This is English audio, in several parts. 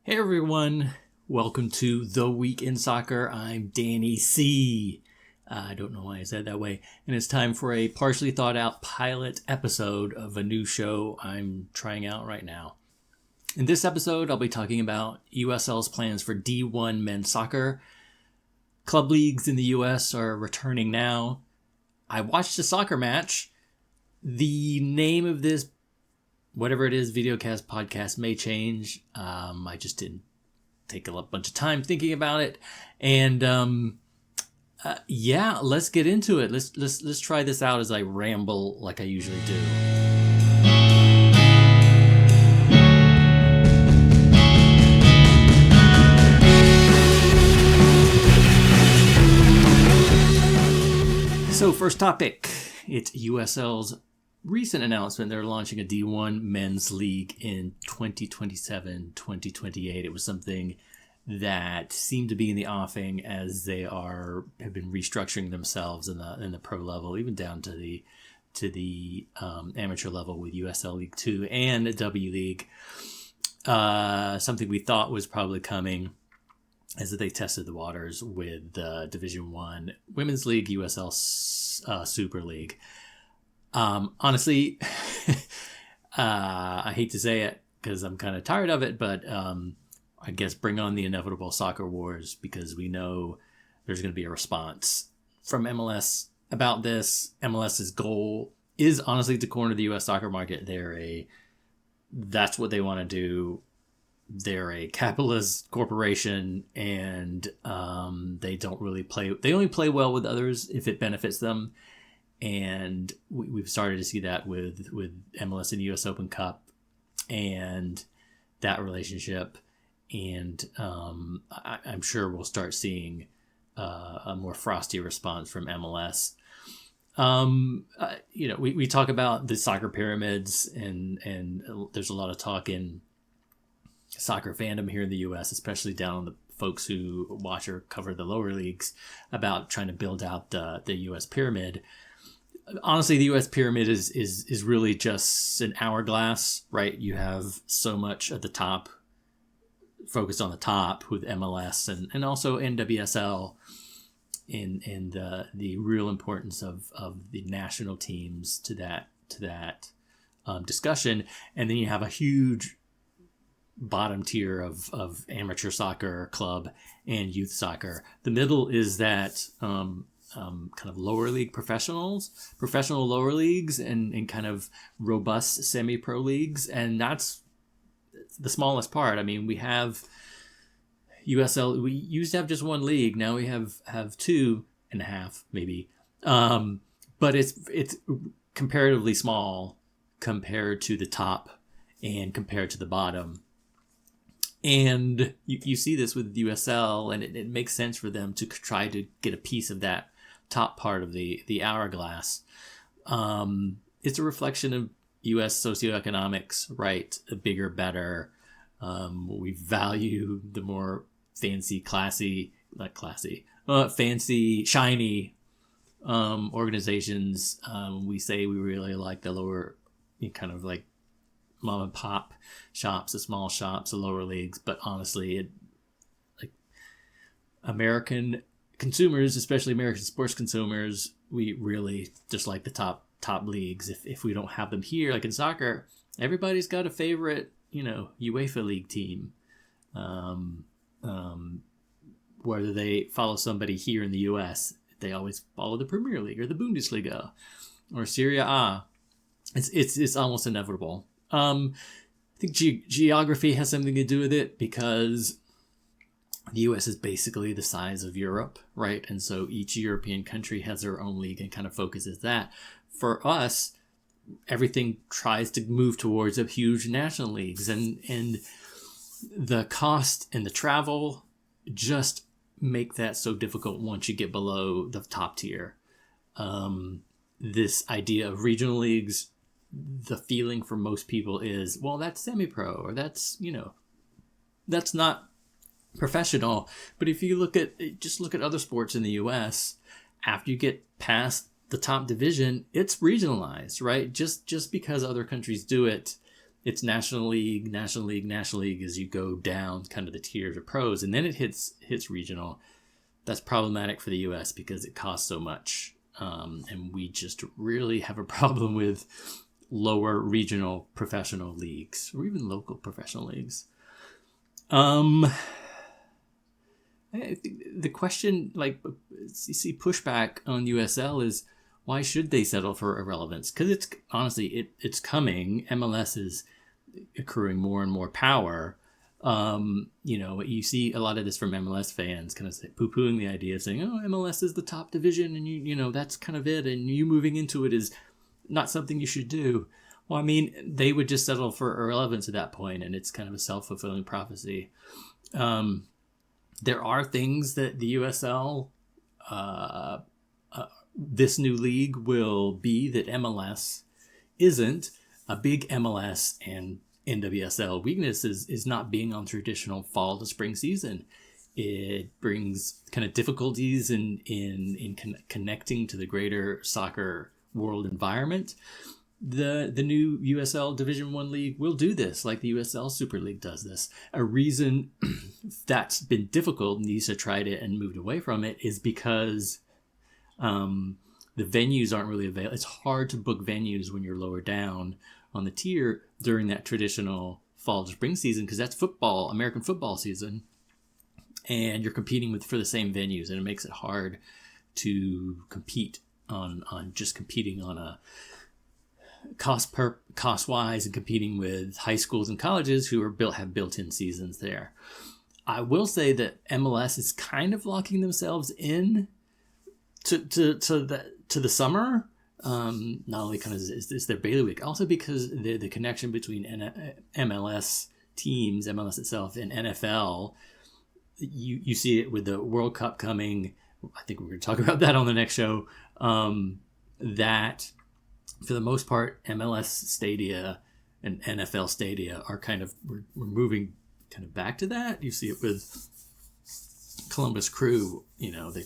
Hey everyone, welcome to The Week in Soccer. I'm Danny C. I don't know why I said that way. And it's time for a partially thought out pilot episode of a new show I'm trying out right now. In this episode, I'll be talking about USL's plans for D1 men's soccer. Club leagues in the US are returning now. I watched a soccer match. The name of this, whatever it is, videocast, podcast may change. I just didn't take a bunch of time thinking about it. And let's get into it. Let's try this out as I ramble like I usually do. So first topic, it's USL's recent announcement. They're launching a D1 men's league in 2027-2028. It was something that seemed to be in the offing as they have been restructuring themselves in the pro level, even down to the amateur level with USL League 2 and the W League. Something we thought was probably coming as they tested the waters with Division 1 Women's League, USL Super League. Honestly, I hate to say it because I'm kind of tired of it, but I guess bring on the inevitable soccer wars, because we know there's going to be a response from MLS about this. MLS's goal is honestly to corner the U.S. soccer market. That's what they want to do. They're a capitalist corporation, and they don't really play. They only play well with others if it benefits them. And we've started to see that with MLS and US Open Cup and that relationship. And I'm sure we'll start seeing a more frosty response from MLS. We talk about the soccer pyramids, and there's a lot of talk in soccer fandom here in the US, especially down on the folks who watch or cover the lower leagues, about trying to build out the US pyramid. Honestly, the U.S. pyramid is really just an hourglass, right? You have so much at the top, focused on the top with MLS and also NWSL in the real importance of the national teams to that discussion. And then you have a huge bottom tier of amateur soccer, club, and youth soccer. The middle is that kind of lower league professional lower leagues, and kind of robust semi-pro leagues. And that's the smallest part. I mean, we have USL, we used to have just one league. Now we have 2.5 maybe. But it's comparatively small compared to the top and compared to the bottom. And you see this with USL, and it makes sense for them to try to get a piece of that top part of the hourglass. It's a reflection of U.S. socioeconomics, right? A bigger, better. We value the more fancy, shiny organizations. We say we really like the lower, kind of like mom and pop shops, the small shops, the lower leagues. But honestly, American consumers, especially American sports consumers, we really just like the top leagues. If we don't have them here, like in soccer, everybody's got a favorite, UEFA league team. Whether they follow somebody here in the US, they always follow the Premier League or the Bundesliga or Serie A. It's almost inevitable. I think geography has something to do with it, because the U.S. is basically the size of Europe, right? And so each European country has their own league and kind of focuses that. For us, everything tries to move towards a huge national leagues, and the cost and the travel just make that so difficult once you get below the top tier. This idea of regional leagues, the feeling for most people is, well, that's semi-pro, or that's not professional. But if you look at other sports in the US, after you get past the top division, it's regionalized, right? Just because other countries do it it's National League, National League, National League as you go down kind of the tiers of pros, and then it hits regional. That's problematic for the U.S. because it costs so much, and we just really have a problem with lower regional professional leagues or even local professional leagues. I think the question, like, you see pushback on USL is, why should they settle for irrelevance? Because it's honestly, it's coming. MLS is accruing more and more power. You see a lot of this from MLS fans kind of poo-pooing the idea of saying, oh, MLS is the top division and you know, that's kind of it. And you moving into it is not something you should do. Well, I mean, they would just settle for irrelevance at that point, and it's kind of a self-fulfilling prophecy. There are things that the USL, this new league will be that MLS isn't. A big MLS and NWSL weakness is not being on traditional fall to spring season. It brings kind of difficulties in connecting to the greater soccer world environment. The new USL Division I League will do this, like the USL Super League does this. A reason that's been difficult, NISA tried it and moved away from it, is because the venues aren't really available. It's hard to book venues when you're lower down on the tier during that traditional fall to spring season, because that's football, American football season, and you're competing for the same venues, and it makes it hard to compete on just competing on a cost wise and competing with high schools and colleges who have built-in seasons there. I will say that MLS is kind of locking themselves in to the summer. Not only kind of is their bailiwick, also because the connection between MLS teams, MLS itself, and NFL. You see it with the World Cup coming. I think we're going to talk about that on the next show. That for the most part, MLS stadia and NFL stadia are kind of, we're moving kind of back to that. You see it with Columbus Crew. They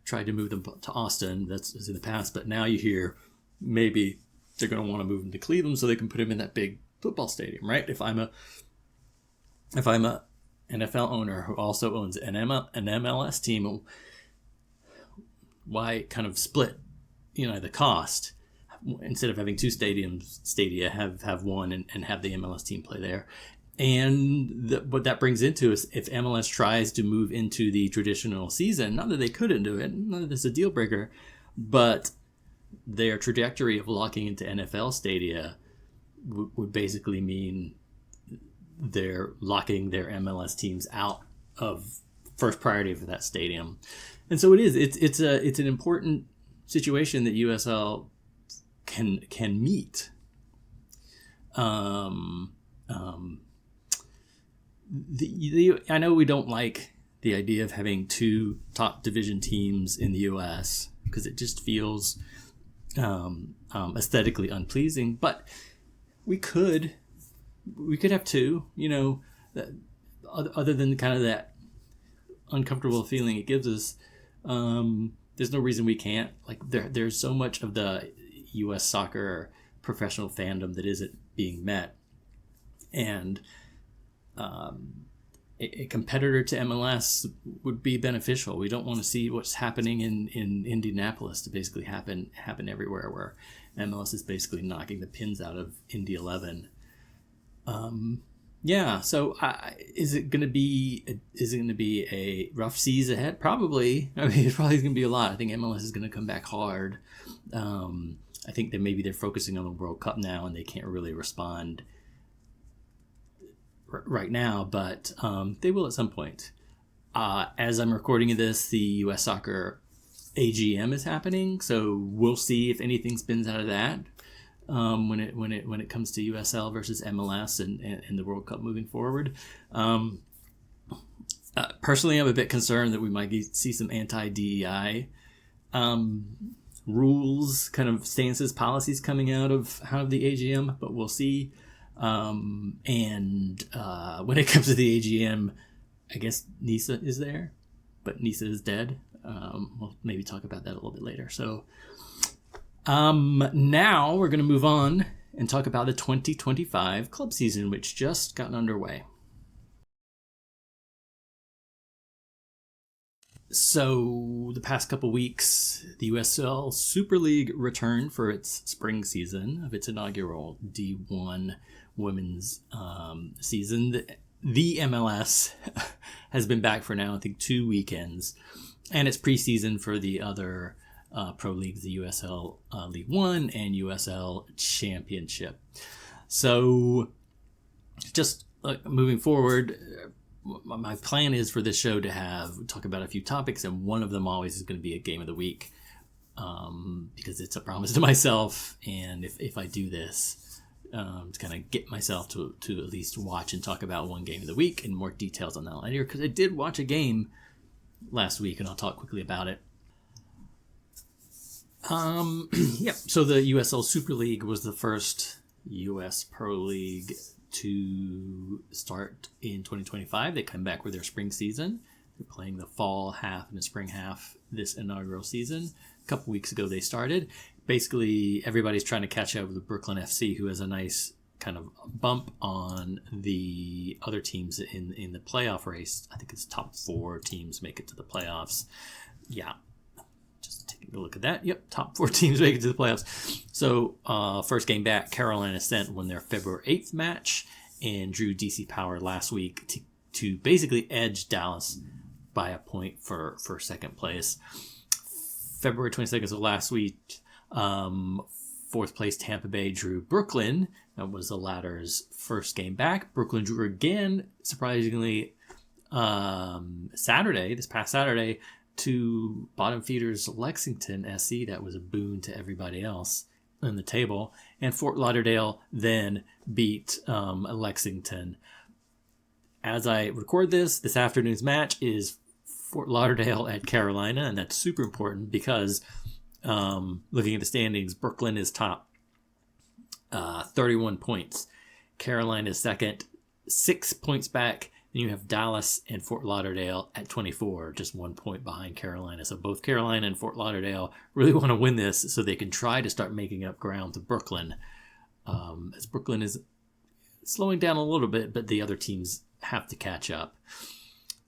tried to move them to Austin. That's in the past, but now you hear maybe they're going to want to move them to Cleveland so they can put them in that big football stadium, right? If I'm a NFL owner who also owns an MLS team, why kind of split, the cost? Instead of having two stadia, have one and have the MLS team play there. And what that brings into is, if MLS tries to move into the traditional season, not that they couldn't do it, not that it's a deal breaker, but their trajectory of locking into NFL stadia would basically mean they're locking their MLS teams out of first priority for that stadium. And so it's an important situation that USL can meet. I know we don't like the idea of having two top division teams in the U.S. because it just feels aesthetically unpleasing. But we could have two. Other than kind of that uncomfortable feeling it gives us. There's no reason we can't. Like there's so much of the U.S. soccer professional fandom that isn't being met, and a competitor to MLS would be beneficial. We don't want to see what's happening in Indianapolis to basically happen everywhere, where MLS is basically knocking the pins out of Indy 11. So is it going to be a rough seas ahead? Probably. I mean, it's probably going to be a lot. I think MLS is going to come back hard. I think that maybe they're focusing on the World Cup now and they can't really respond right now, but they will at some point. As I'm recording this, the U.S. Soccer AGM is happening, so we'll see if anything spins out of that when it comes to USL versus MLS and the World Cup moving forward. Personally, I'm a bit concerned that we might see some anti-DEI rules, kind of stances, policies coming out of the AGM, but we'll see. And when it comes to the AGM, I guess NISA is there, but NISA is dead. We'll maybe talk about that a little bit later. So now we're going to move on and talk about the 2025 club season, which just got underway. So the past couple weeks, the USL Super League returned for its spring season of its inaugural D1 women's season. The MLS has been back for now, I think, 2 weekends, and it's preseason for the other pro leagues, the USL League One and USL Championship. So just moving forward, my plan is for this show to talk about a few topics, and one of them always is going to be a game of the week, because it's a promise to myself, and if I do this, to kind of get myself to at least watch and talk about one game of the week, and more details on that later, because I did watch a game last week, and I'll talk quickly about it. So the USL Super League was the first US Pro League to start in 2025. They come back with their spring season. They're playing the fall half and the spring half this inaugural season. A couple weeks ago they started. Basically, everybody's trying to catch up with Brooklyn FC, who has a nice kind of bump on the other teams in the playoff race. I think it's top 4 teams make it to the playoffs. Yeah. Just taking a look at that. Yep, top 4 teams make it to the playoffs. So, first game back, Carolina Ascent won their February 8th match and drew DC Power last week to basically edge Dallas by a point for second place. February 22nd, so last week, 4th place Tampa Bay drew Brooklyn. That was the latter's first game back. Brooklyn drew again, surprisingly, this past Saturday, to bottom feeders Lexington SC. That was a boon to everybody else in the table. And Fort Lauderdale then beat Lexington. As I record this afternoon's match is Fort Lauderdale at Carolina, and that's super important because looking at the standings, Brooklyn is top, 31 points. Carolina is second, 6 points back. Then you have Dallas and Fort Lauderdale at 24, just 1 point behind Carolina. So both Carolina and Fort Lauderdale really want to win this so they can try to start making up ground to Brooklyn. As Brooklyn is slowing down a little bit, but the other teams have to catch up.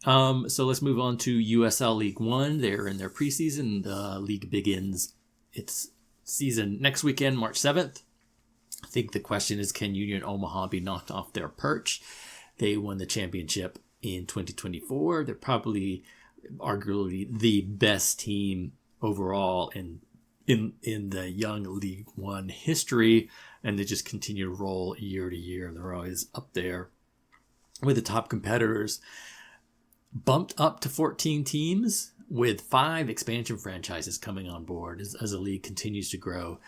So let's move on to USL League One. They're in their preseason. The league begins its season next weekend, March 7th. I think the question is, can Union Omaha be knocked off their perch? They won the championship in 2024. They're probably arguably the best team overall in the young League One history, and they just continue to roll year to year. They're always up there with the top competitors. Bumped up to 14 teams with 5 expansion franchises coming on board as the league continues to grow.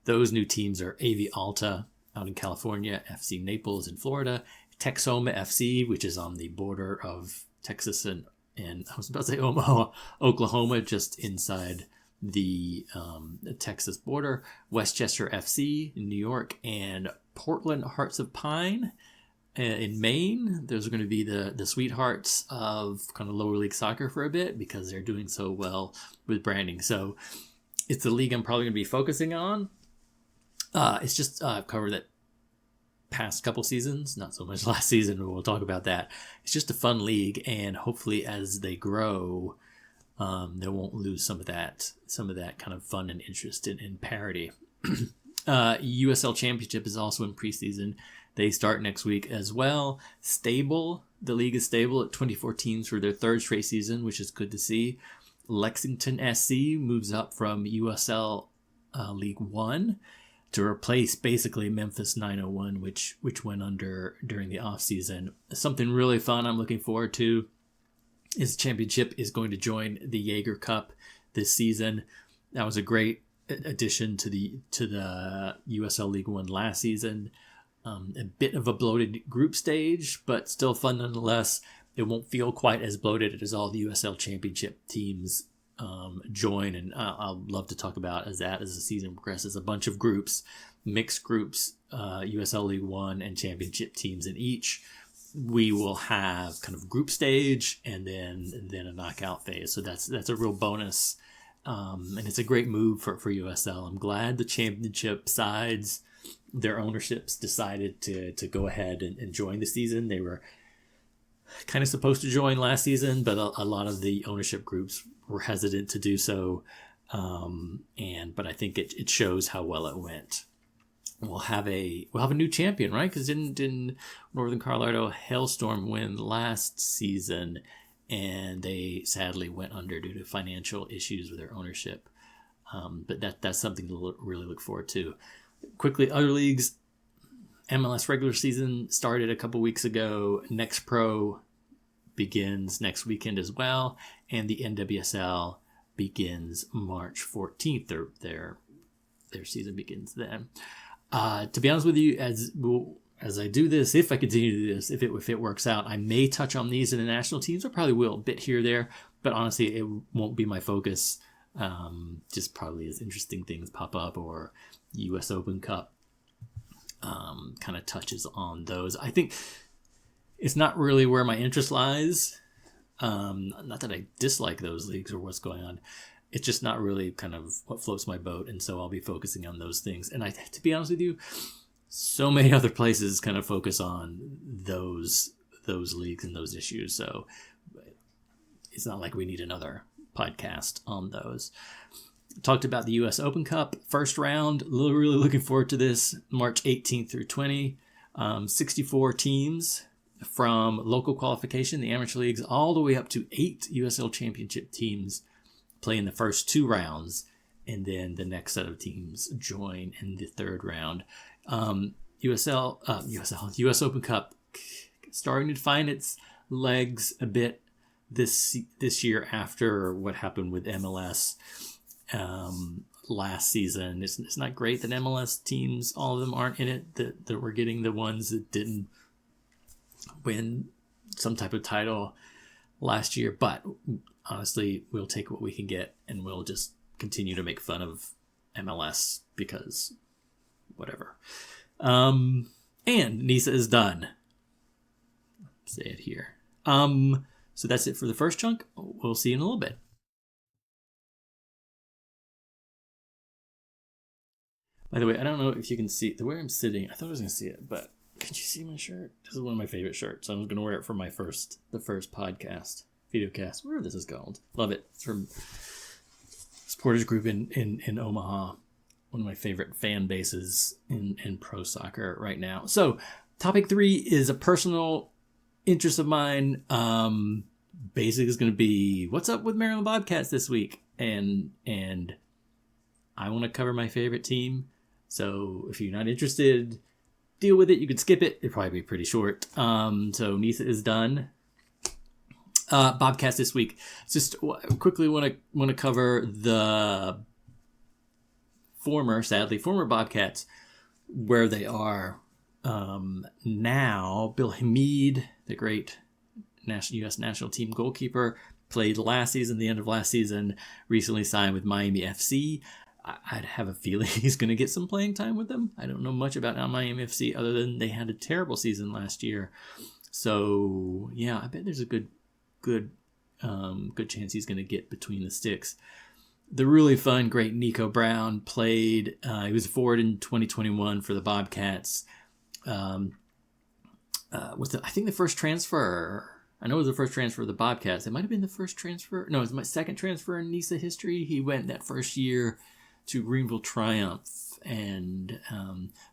Those new teams are AV Alta out in California, FC Naples in Florida, Texoma FC, which is on the border of Texas and I was about to say Omaha, Oklahoma, just inside the Texas border, Westchester FC in New York, and Portland Hearts of Pine in Maine. Those are going to be the sweethearts of kind of lower league soccer for a bit because they're doing so well with branding. So it's the league I'm probably going to be focusing on. It's just covered that past couple seasons, not so much last season, but we'll talk about that. It's just a fun league, and hopefully as they grow, they won't lose some of that kind of fun and interest in parity. USL Championship is also in preseason. They start next week as well. Stable. The league is stable at 24 teams for their 3rd straight season, which is good to see. Lexington SC moves up from USL League One to replace basically Memphis 901, which went under during the offseason. Something really fun I'm looking forward to is the championship is going to join the Jaeger Cup this season. That was a great addition to the USL League One last season. A bit of a bloated group stage, but still fun nonetheless. It won't feel quite as bloated as all the USL Championship teams join, and I'll love to talk about as the season progresses. A bunch of groups, mixed groups, USL League One and Championship teams in each. We will have kind of group stage and then a knockout phase. So that's a real bonus, and it's a great move for USL. I'm glad the championship sides their ownerships decided to go ahead and join the season. They were kind of supposed to join last season, but a lot of the ownership groups were hesitant to do so. But I think it shows how well it went. We'll have a new champion, right? Because didn't Northern Colorado Hailstorm win last season, and they sadly went under due to financial issues with their ownership. But that's something to really look forward to. Quickly, other leagues. MLS regular season started a couple weeks ago. Next Pro begins next weekend as well, and the NWSL begins March 14th. Their season begins then. To be honest with you, as I do this, if I continue to do this, if it works out, I may touch on these international teams. I probably will a bit here or there, but honestly, it won't be my focus. Just probably as interesting things pop up, or U.S. Open Cup kind of touches on those. I think it's not really where my interest lies. Not that I dislike those leagues or what's going on. It's just not really kind of what floats my boat, and so I'll be focusing on those things. And to be honest with you, so many other places kind of focus on those leagues and those issues. So it's not like we need another podcast on those. Talked about the U.S. Open Cup first round. Really looking forward to this. March 18th through 20. 64 teams from local qualification, the amateur leagues, all the way up to 8 USL Championship teams play in the first 2 rounds, and then the next set of teams join in the third round. US Open Cup starting to find its legs a bit this year after what happened with MLS last season. It's not great that MLS teams, all of them aren't in it, that we're getting the ones that didn't win some type of title last year, but honestly, we'll take what we can get, and we'll just continue to make fun of MLS because whatever. And NISA is done. Say it here. So that's it for the first chunk. We'll see you in a little bit. By the way, I don't know if you can see the way I'm sitting. I thought I was going to see it, but could you see my shirt? This is one of my favorite shirts. I'm going to wear it for the first podcast, videocast, whatever this is called. Love it. It's from supporters group in Omaha. One of my favorite fan bases in pro soccer right now. So topic 3 is a personal interest of mine. Basic is going to be what's up with Maryland Bobcats this week, and I want to cover my favorite team. So if you're not interested, deal with it. You could skip it. It'll probably be pretty short. So NISA is done. Bobcats this week. Just quickly want to cover the former Bobcats, where they are now. Bill Hamid, the great U.S. national team goalkeeper, played last season, the end of last season, recently signed with Miami FC. I'd have a feeling he's going to get some playing time with them. I don't know much about Miami FC other than they had a terrible season last year. So yeah, I bet there's a good chance he's going to get between the sticks. The really fun, great Nico Brown played. He was a forward in 2021 for the Bobcats. I think the first transfer. I know it was the first transfer of the Bobcats. It might have been the first transfer. No, it was my second transfer in NISA history. He went that first year to Greenville Triumph and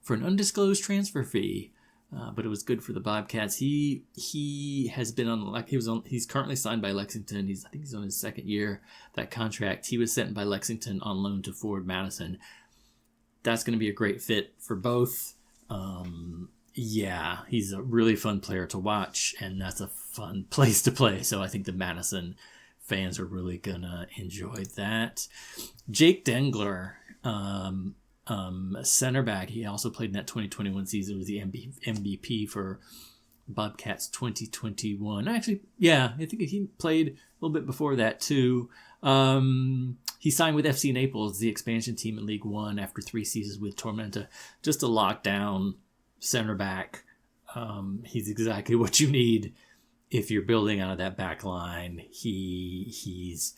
for an undisclosed transfer fee. But it was good for the Bobcats. He has been he's currently signed by Lexington. I think he's on his second year that contract. He was sent by Lexington on loan to Forward Madison. That's going to be a great fit for both. Yeah, he's a really fun player to watch, and that's a fun place to play. So I think the Madison fans are really gonna enjoy that. Jake Dengler, center back. He also played in that 2021 season. Was the MVP for Bobcats 2021. Actually, yeah, I think he played a little bit before that too. He signed with FC Naples, the expansion team in League One, after 3 seasons with Tormenta. Just a lockdown center back. He's exactly what you need if you're building out of that back line. He's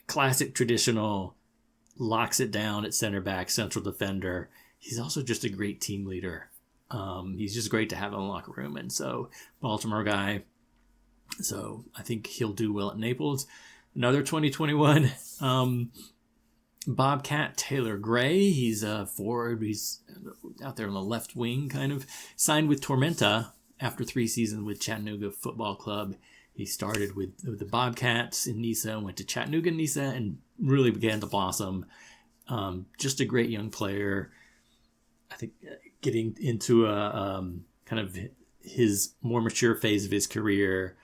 classic traditional locks it down at center back, central defender. He's also just a great team leader. He's just great to have in the locker room. And so, Baltimore guy. So I think he'll do well at Naples. Another 2021 Bobcat, Taylor Gray. He's a forward. He's out there on the left wing, kind of. Signed with Tormenta after 3 seasons with Chattanooga Football Club. He started with the Bobcats in NISA, went to Chattanooga NISA, and really began to blossom. Just a great young player. I think getting into a kind of his more mature phase of his career.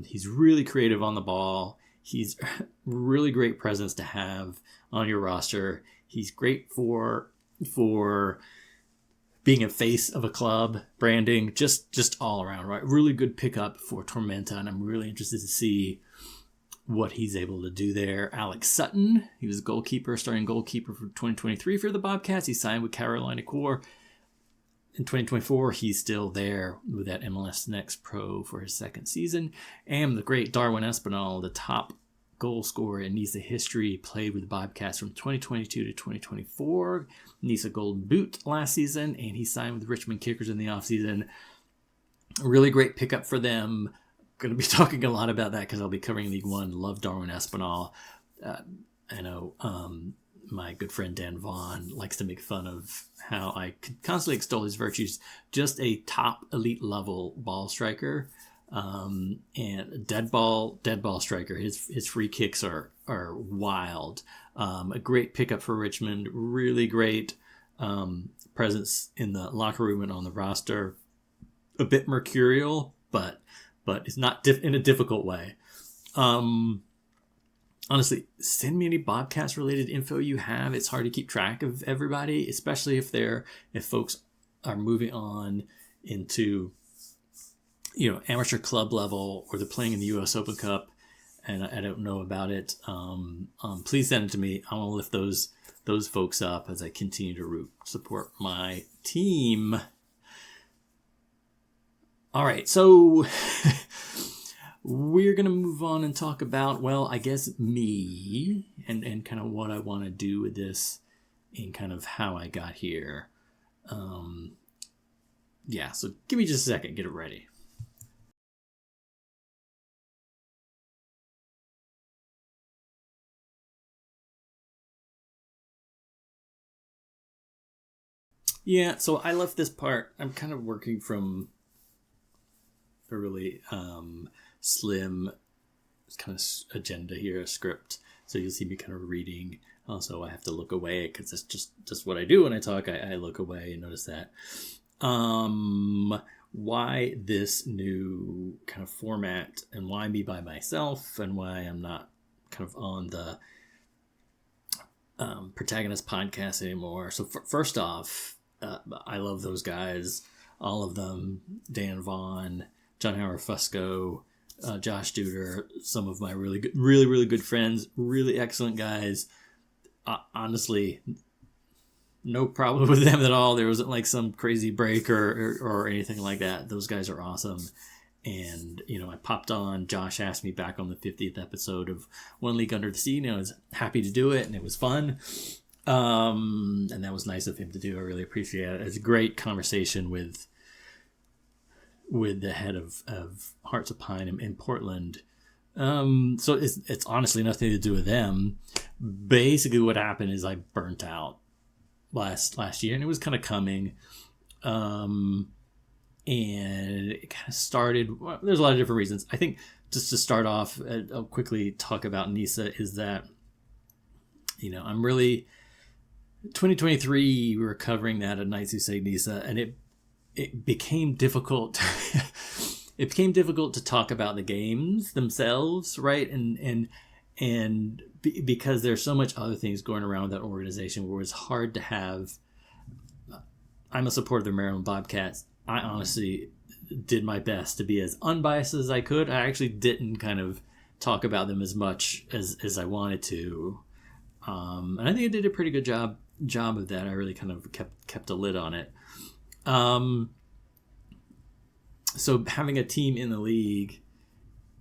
He's really creative on the ball. He's really great presence to have on your roster. He's great for being a face of a club, branding, just all around, right? Really good pickup for Tormenta, and I'm really interested to see what he's able to do there. Alex Sutton, he was a starting goalkeeper for 2023 for the Bobcats. He signed with Carolina Core. In 2024, he's still there with that MLS Next Pro for his 2nd season. And the great Darwin Espinal, the top goal scorer in NISA history, played with the Bobcats from 2022 to 2024. NISA Golden Boot last season, and he signed with Richmond Kickers in the offseason. A really great pickup for them. Going to be talking a lot about that because I'll be covering League One. Love Darwin Espinal. I know my good friend Dan Vaughn likes to make fun of how I constantly extol his virtues. Just a top elite level ball striker, and dead ball striker. His free kicks are wild. A great pickup for Richmond. Really great presence in the locker room and on the roster. A bit mercurial, but it's not in a difficult way. Honestly, send me any Bobcats related info you have. It's hard to keep track of everybody, especially if folks are moving on into, amateur club level, or they're playing in the U.S. Open Cup and I don't know about it. Please send it to me. I want to lift those folks up as I continue to support my team. All right, so we're going to move on and talk about, I guess me and kind of what I want to do with this and kind of how I got here. So give me just a second, get it ready. Yeah, so I left this part. I'm kind of working from a really slim kind of agenda here, a script. So you'll see me kind of reading. Also, I have to look away because it's just what I do when I talk. I look away and notice that. Why this new kind of format, and why me by myself, and why I'm not kind of on the Protagonist podcast anymore. So first off, I love those guys, all of them. Dan Vaughn, John Howard Fusco, Josh Duder, some of my really good friends, really excellent guys. Honestly, no problem with them at all. There wasn't like some crazy break or anything like that. Those guys are awesome. And, I popped on. Josh asked me back on the 50th episode of One League Under the Sea. I was happy to do it, and it was fun. And that was nice of him to do. I really appreciate it. It's a great conversation with the head of Hearts of Pine in Portland. So it's honestly nothing to do with them. Basically what happened is I burnt out last year, and it was kind of coming. And it kind of started, there's a lot of different reasons. I think just to start off, I'll quickly talk about NISA, is that, I'm really, 2023, we were covering that at Nights Who Say NISA, and it became difficult. It became difficult to talk about the games themselves, right? And because there's so much other things going around with that organization, where it's hard to have. I'm a supporter of the Maryland Bobcats. I honestly did my best to be as unbiased as I could. I actually didn't kind of talk about them as much as I wanted to, and I think I did a pretty good job of that. I really kind of kept a lid on it. So having a team in the league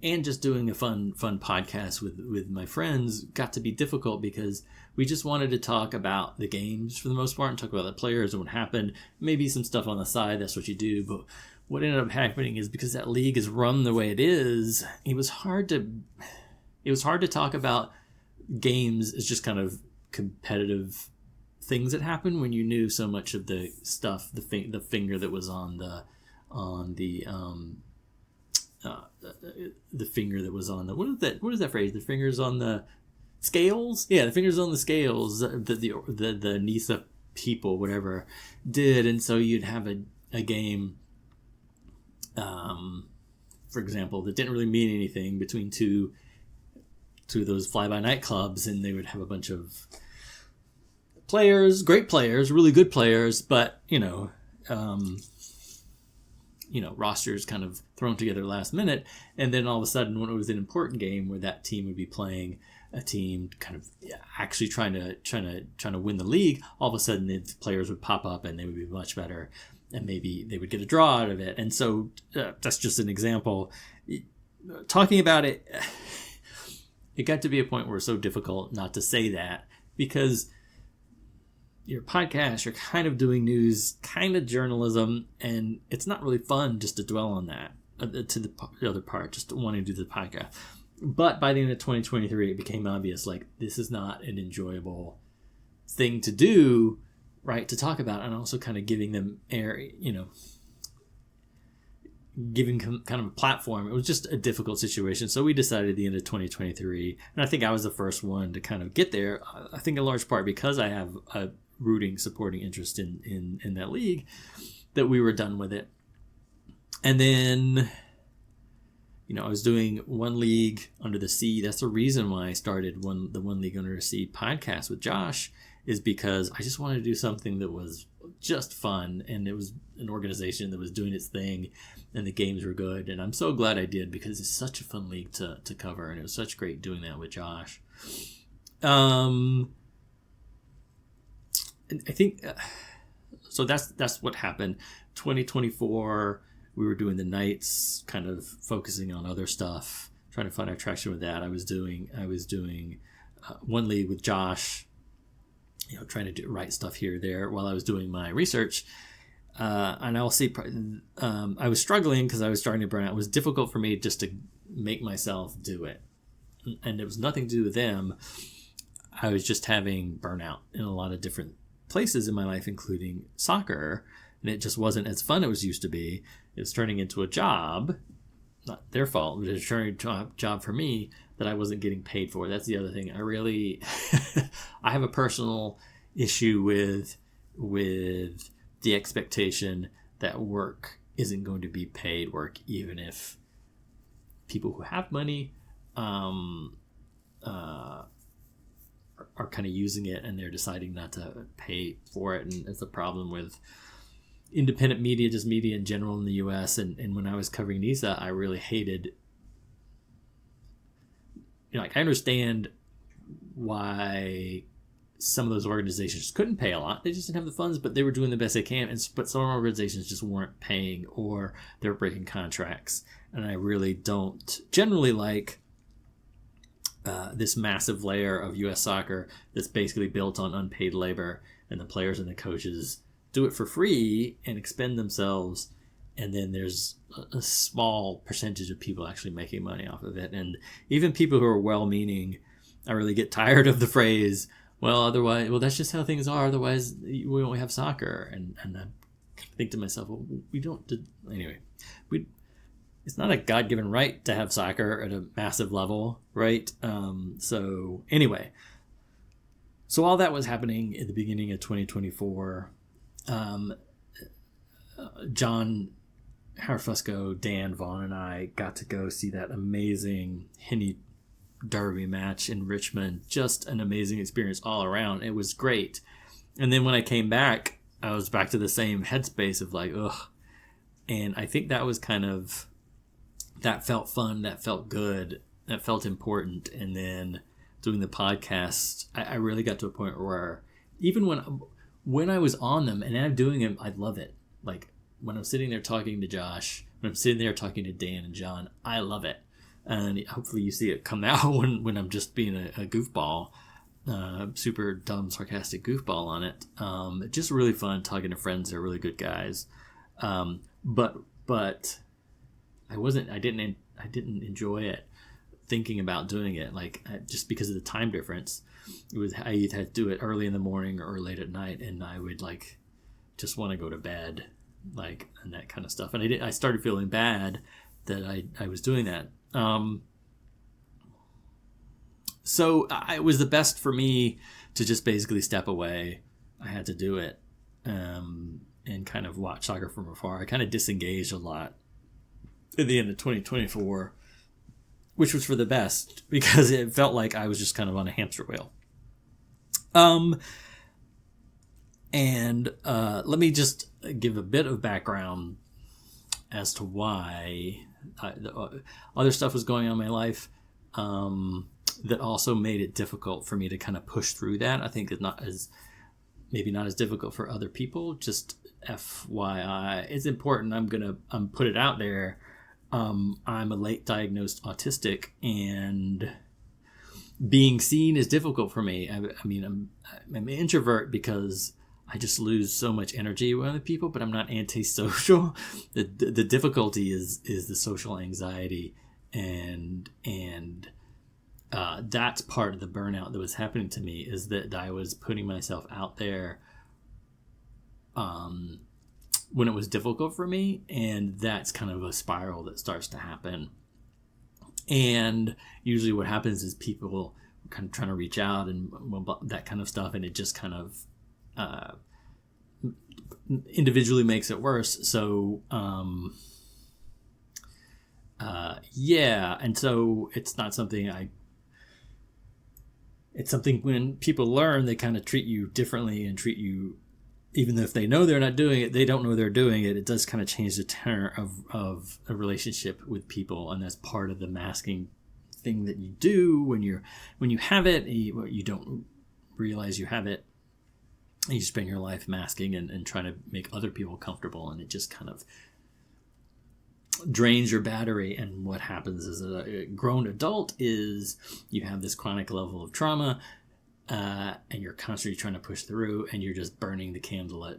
and just doing a fun podcast with my friends got to be difficult because we just wanted to talk about the games for the most part and talk about the players and what happened. Maybe some stuff on the side, that's what you do. But what ended up happening is because that league is run the way it is, it was hard to talk about games as just kind of competitive things that happen when you knew so much of the stuff, the finger that was on the finger that was on the what is that phrase? The fingers on the scales? Yeah, the fingers on the scales that the NISA people, whatever, did. And so you'd have a game, for example, that didn't really mean anything between two of those fly-by-night clubs, and they would have a bunch of players, great players, really good players, but rosters kind of thrown together last minute, and then all of a sudden, when it was an important game where that team would be playing a team kind of actually trying to win the league, all of a sudden the players would pop up and they would be much better, and maybe they would get a draw out of it. And so that's just an example. Talking about it, it got to be a point where it's so difficult not to say that, because your podcast, you're kind of doing news, kind of journalism, and it's not really fun just to dwell on that to the other part, just wanting to do the podcast. But by the end of 2023, it became obvious, like, this is not an enjoyable thing to do, right, to talk about, and also kind of giving them air, giving kind of a platform. It was just a difficult situation. So we decided at the end of 2023, and I think I was the first one to kind of get there, I think in large part because I have a supporting interest in that league, that we were done with it. And then, I was doing One League Under the Sea. That's the reason why I started the One League Under the Sea podcast with Josh, is because I just wanted to do something that was just fun, and it was an organization that was doing its thing, and the games were good. And I'm so glad I did, because it's such a fun league to cover, and it was such great doing that with Josh. I think so. That's what happened. 2024, we were doing the nights, kind of focusing on other stuff, trying to find our traction with that. I was doing One League with Josh, trying to write stuff here or there while I was doing my research. And I'll see. I was struggling because I was starting to burn out. It was difficult for me just to make myself do it, and it was nothing to do with them. I was just having burnout in a lot of different places in my life, including soccer, and it just wasn't as fun as it used to be. It was turning into a job, not their fault, but it was turning into a job for me that I wasn't getting paid for. That's the other thing. I really, I have a personal issue with the expectation that work isn't going to be paid work, even if people who have money are kind of using it, and they're deciding not to pay for it. And it's a problem with independent media, just media in general in the US. And when I was covering NISA, I really hated, I understand why some of those organizations couldn't pay a lot. They just didn't have the funds, but they were doing the best they can. But some organizations just weren't paying, or they're breaking contracts. And I really don't generally like this massive layer of U.S. soccer that's basically built on unpaid labor, and the players and the coaches do it for free and expend themselves, and then there's a small percentage of people actually making money off of it. And even people who are well-meaning, I really get tired of the phrase, that's just how things are, otherwise we won't have soccer. And I think to myself, it's not a God-given right to have soccer at a massive level, right? So all that was happening at the beginning of 2024. John Harfusco, Dan Vaughn, and I got to go see that amazing Henny Derby match in Richmond. Just an amazing experience all around. It was great. And then when I came back, I was back to the same headspace of like, ugh. And I think that was that felt fun, that felt good, that felt important. And then doing the podcast, I really got to a point where even when I was on them and I'm doing them, I love it. Like when I'm sitting there talking to Josh, when I'm sitting there talking to Dan and John, I love it. and hopefully you see it come out when I'm just being a goofball, super dumb, sarcastic goofball on it. Just really fun talking to friends. They're really good guys. But I didn't enjoy it thinking about doing it, like just because of the time difference. I either had to do it early in the morning or late at night, and I would like just want to go to bed, like, and that kind of stuff. And I started feeling bad that I was doing that. So it was the best for me to just basically step away. I had to do it, and kind of watch soccer from afar. I kind of disengaged a lot at the end of 2024, which was for the best because it felt like I was just kind of on a hamster wheel. And let me just give a bit of background as to why other stuff was going on in my life that also made it difficult for me to kind of push through that. I think it's maybe not as difficult for other people. Just FYI, it's important. I'm gonna put it out there. I'm a late diagnosed autistic, and being seen is difficult for me. I mean, I'm an introvert because I just lose so much energy with other people, but I'm not antisocial. The difficulty is the social anxiety, and that's part of the burnout that was happening to me, is that I was putting myself out there when it was difficult for me, and that's kind of a spiral that starts to happen. And usually what happens is people are kind of trying to reach out and that kind of stuff, and it just kind of individually makes it worse. So and so it's not something it's something when people learn, they kind of treat you differently and treat you, even if they know they're not doing it, they don't know they're doing it. It does kind of change the tenor of a relationship with people, and that's part of the masking thing that you do when you have it. You don't realize you have it. You spend your life masking and trying to make other people comfortable, and it just kind of drains your battery. And what happens as a grown adult is you have this chronic level of trauma, and you're constantly trying to push through, and you're just burning the candle at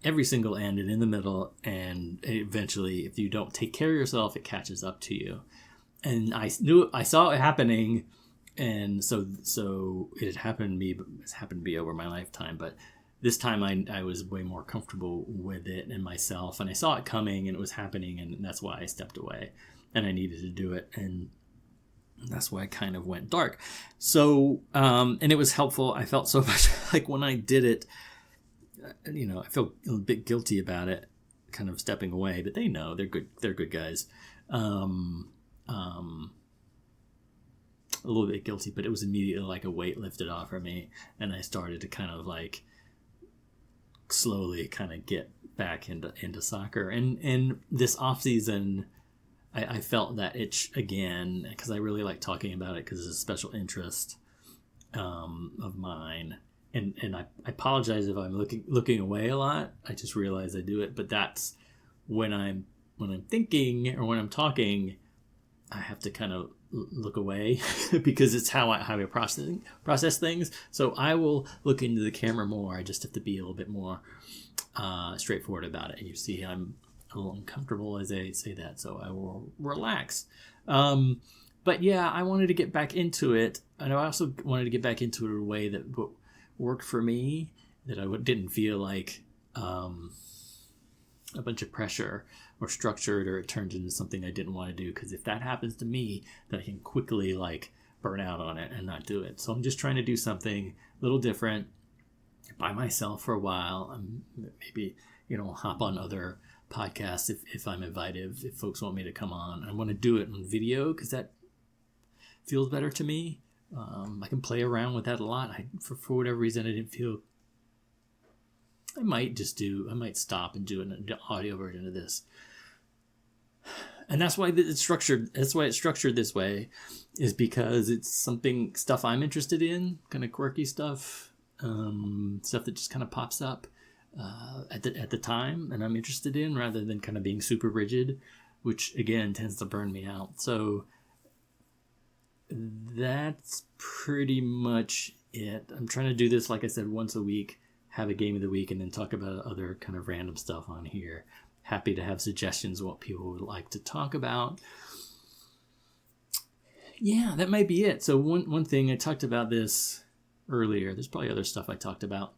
every single end and in the middle, and eventually, if you don't take care of yourself, it catches up to you. And I saw it happening, and so it had happened to me, but it's happened to be over my lifetime. But this time I was way more comfortable with it and myself, and I saw it coming, and it was happening, and that's why I stepped away, and I needed to do it, and that's why I kind of went dark. So, and it was helpful. I felt so much like when I did it, I feel a bit guilty about it, kind of stepping away, but they know they're good guys. A little bit guilty, but it was immediately like a weight lifted off of me, and I started to kind of like slowly kind of get back into soccer. And this off season, I felt that itch again, because I really like talking about it, because it's a special interest of mine. And I apologize if I'm looking away a lot. I just realize I do it, but that's when I'm thinking or when I'm talking, I have to kind of look away because it's how I process things. So I will look into the camera more. I just have to be a little bit more straightforward about it. And you see, I'm a little uncomfortable as I say that, so I will relax. But yeah, I wanted to get back into it, and I also wanted to get back into it in a way that worked for me, that I didn't feel like a bunch of pressure or structured, or it turned into something I didn't want to do. Because if that happens to me, then I can quickly like burn out on it and not do it. So I'm just trying to do something a little different by myself for a while. Maybe hop on other podcasts if I'm invited, if folks want me to come on. I want to do it on video because that feels better to me. I can play around with that a lot. For whatever reason, I didn't feel. I might stop and do an audio version of this. And that's why it's structured. That's why it's structured this way, is because it's stuff I'm interested in, kind of quirky stuff, stuff that just kind of pops up at the time, and I'm interested in, rather than kind of being super rigid, which again tends to burn me out. So that's pretty much it. I'm trying to do this, like I said, once a week, have a game of the week, and then talk about other kind of random stuff on here. Happy to have suggestions of what people would like to talk about. Yeah, that might be it. So one thing, I talked about this earlier. There's probably other stuff I talked about,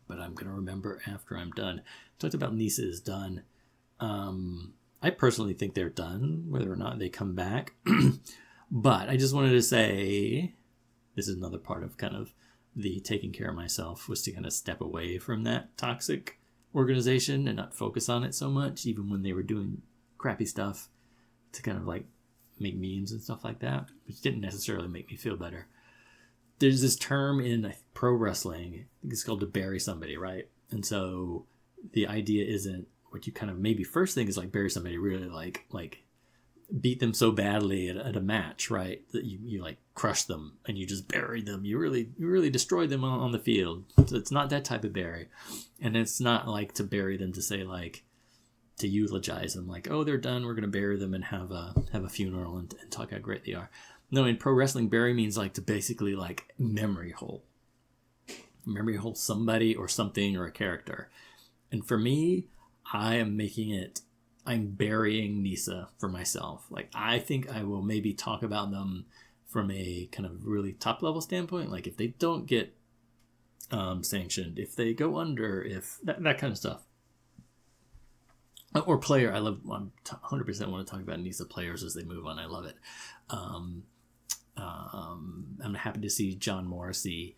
but I'm going to remember after I'm done. I talked about NISA is done. I personally think they're done, whether or not they come back. But I just wanted to say, this is another part of kind of the taking care of myself, was to kind of step away from that toxic organization and not focus on it so much, even when they were doing crappy stuff, to kind of like make memes and stuff like that, which didn't necessarily make me feel better. There's this term in pro wrestling, I think it's called to bury somebody, right? And so the idea isn't what you kind of maybe first think is like bury somebody, really like beat them so badly at a match, right, that you like crush them and you just bury them. You really destroy them on the field. So it's not that type of bury. And it's not like to bury them to say like, to eulogize them, like, oh, they're done, we're going to bury them and have a funeral and talk how great they are. No, in pro wrestling, bury means like to basically like memory hole somebody or something or a character. And for me, I'm burying NISA for myself. Like, I think I will maybe talk about them from a kind of really top level standpoint. Like if they don't get sanctioned, if they go under, if that kind of stuff. Or player, I 100% want to talk about NISA players as they move on. I love it. I'm happy to see John Morrissey.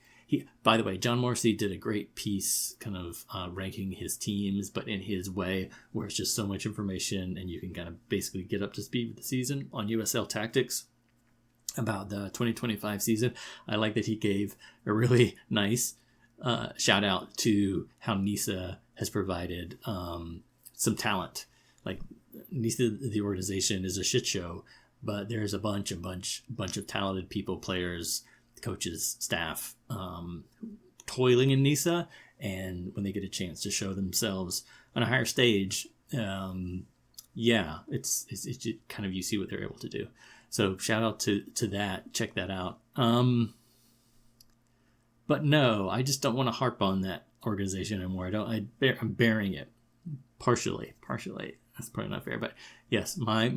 By the way, John Morrissey did a great piece kind of ranking his teams, but in his way, where it's just so much information and you can kind of basically get up to speed with the season on USL Tactics about the 2025 season. I like that he gave a really nice shout out to how NISA has provided some talent. Like NISA, the organization, is a shit show, but there's a bunch of talented people, players, coaches, staff, toiling in NISA, and when they get a chance to show themselves on a higher stage, it's just kind of, you see what they're able to do. So shout out to that. Check that out. But no, I just don't want to harp on that organization anymore. I'm burying it partially. That's probably not fair, but yes, my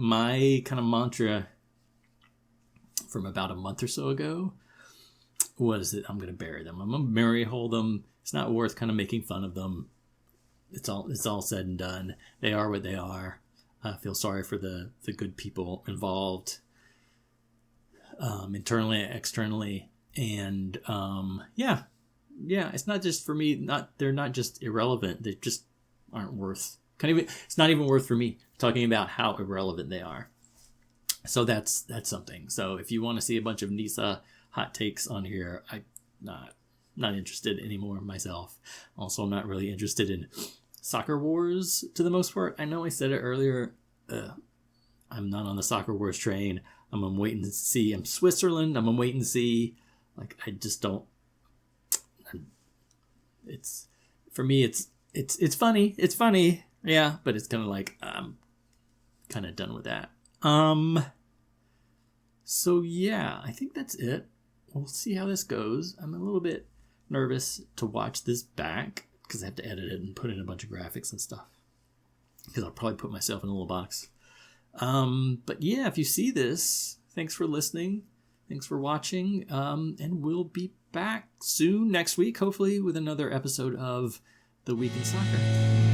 kind of mantra from about a month or so ago was that I'm going to bury them. I'm going to memory hold them. It's not worth kind of making fun of them. It's all said and done. They are what they are. I feel sorry for the good people involved, internally, externally, and it's not just for me. They're not just irrelevant. They just aren't worth. It's not even worth for me talking about how irrelevant they are. So that's something. So if you want to see a bunch of NISA hot takes on here, I'm not interested anymore myself. Also, I'm not really interested in soccer wars to the most part. I know I said it earlier. I'm not on the soccer wars train. I'm waiting to see. I'm Switzerland. I'm waiting to see. Like, I just don't. It's for me. It's funny. It's funny. Yeah, but it's kind of like I'm kind of done with that. So yeah, I think that's it. We'll see how this goes. I'm a little bit nervous to watch this back because I have to edit it and put in a bunch of graphics and stuff. Because I'll probably put myself in a little box. But yeah, if you see this, thanks for listening. Thanks for watching. And we'll be back soon next week, hopefully, with another episode of The Week in Soccer.